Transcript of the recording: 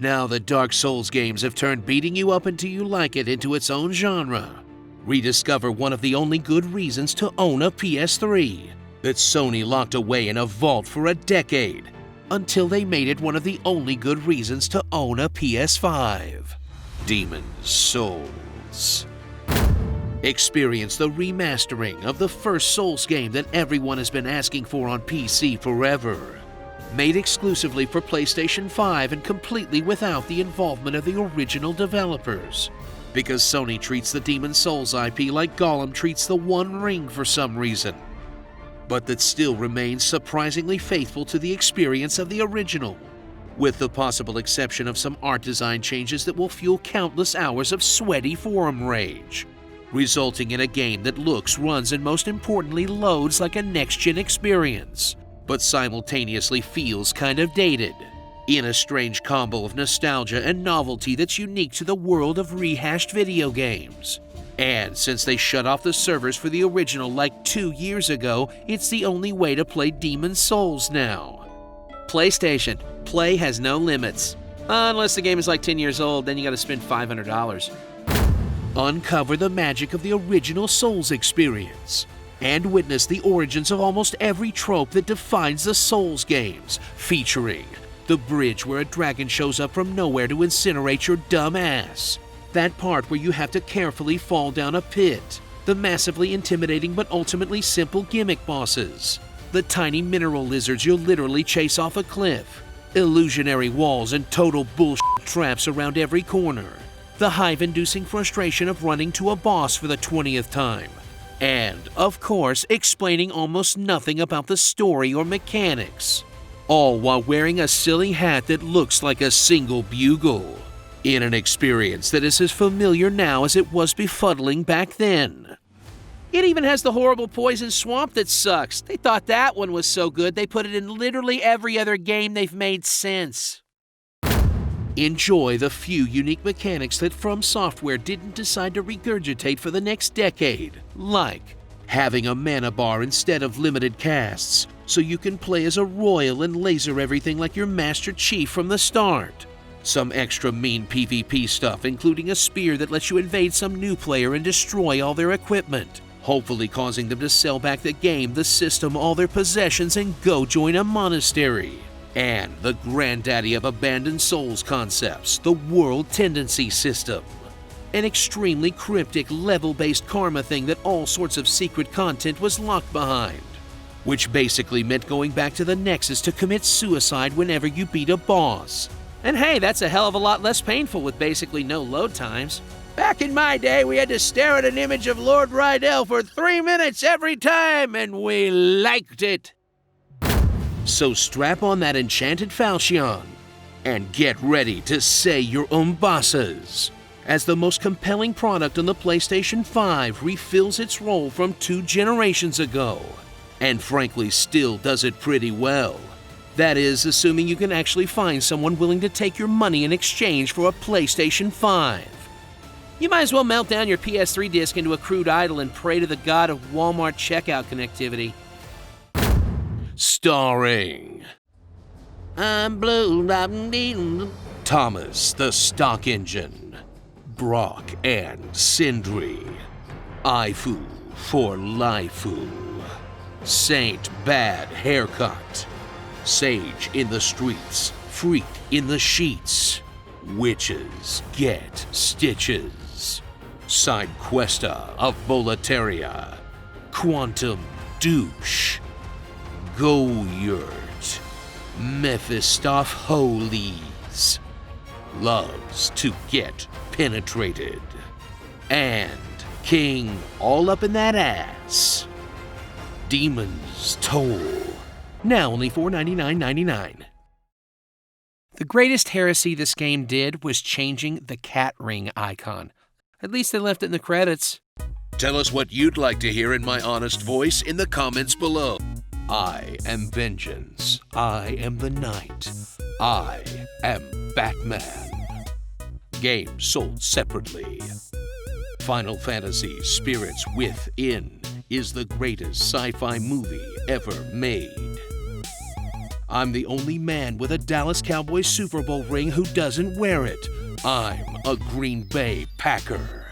Now the Dark Souls games have turned beating you up until you like it into its own genre. Rediscover one of the only good reasons to own a PS3 that Sony locked away in a vault for a decade until they made it one of the only good reasons to own a PS5. Demon's Souls. Experience the remastering of the first Souls game that everyone has been asking for on PC forever. Made exclusively for PlayStation 5 and completely without the involvement of the original developers. Because Sony treats the Demon's Souls IP like Gollum treats the One Ring for some reason. But that still remains surprisingly faithful to the experience of the original, with the possible exception of some art design changes that will fuel countless hours of sweaty forum rage, resulting in a game that looks, runs, and most importantly loads like a next-gen experience, but simultaneously feels kind of dated, in a strange combo of nostalgia and novelty that's unique to the world of rehashed video games. And since they shut off the servers for the original like 2 years ago, it's the only way to play Demon's Souls now. PlayStation. Play has no limits. Unless the game is like 10 years old, then you gotta spend $500. Uncover the magic of the original Souls experience and witness the origins of almost every trope that defines the Souls games, featuring the bridge where a dragon shows up from nowhere to incinerate your dumb ass, that part where you have to carefully fall down a pit, the massively intimidating but ultimately simple gimmick bosses, the tiny mineral lizards you'll literally chase off a cliff, illusionary walls and total bullshit traps around every corner, the hive-inducing frustration of running to a boss for the 20th time, and, of course, explaining almost nothing about the story or mechanics, all while wearing a silly hat that looks like a single bugle, in an experience that is as familiar now as it was befuddling back then. It even has the horrible poison swamp that sucks. They thought that one was so good they put it in literally every other game they've made since. Enjoy the few unique mechanics that From Software didn't decide to regurgitate for the next decade, like having a mana bar instead of limited casts, so you can play as a royal and laser everything like your Master Chief from the start. Some extra mean PvP stuff, including a spear that lets you invade some new player and destroy all their equipment, hopefully causing them to sell back the game, the system, all their possessions, and go join a monastery. And the granddaddy of abandoned Souls concepts, the World Tendency System. An extremely cryptic level-based karma thing that all sorts of secret content was locked behind, which basically meant going back to the Nexus to commit suicide whenever you beat a boss. And hey, that's a hell of a lot less painful with basically no load times. Back in my day, we had to stare at an image of Lord Rydell for 3 minutes every time, and we liked it. So strap on that enchanted falchion and get ready to say your umbasas, as the most compelling product on the PlayStation 5 refills its role from 2 generations ago, and frankly still does it pretty well. That is, assuming you can actually find someone willing to take your money in exchange for a PlayStation 5. You might as well melt down your PS3 disc into a crude idol and pray to the god of Walmart checkout connectivity. Starring I'm blue, Thomas the Stock Engine, Brock and Sindri, Ifu for Lifu, Saint Bad Haircut, Sage in the Streets, Freak in the Sheets, Witches Get Stitches, Side Questa of Volateria, Quantum Douche, Goyurt, Mephistopheles, Loves to Get Penetrated, and King All Up in That Ass, Demon's Toll. Now only $4.99.99. The greatest heresy this game did was changing the cat ring icon. At least they left it in the credits. Tell us what you'd like to hear in my honest voice in the comments below. I am vengeance. I am the night. I am Batman. Game sold separately. Final Fantasy Spirits Within is the greatest sci-fi movie ever made. I'm the only man with a Dallas Cowboys Super Bowl ring who doesn't wear it. I'm a Green Bay Packer.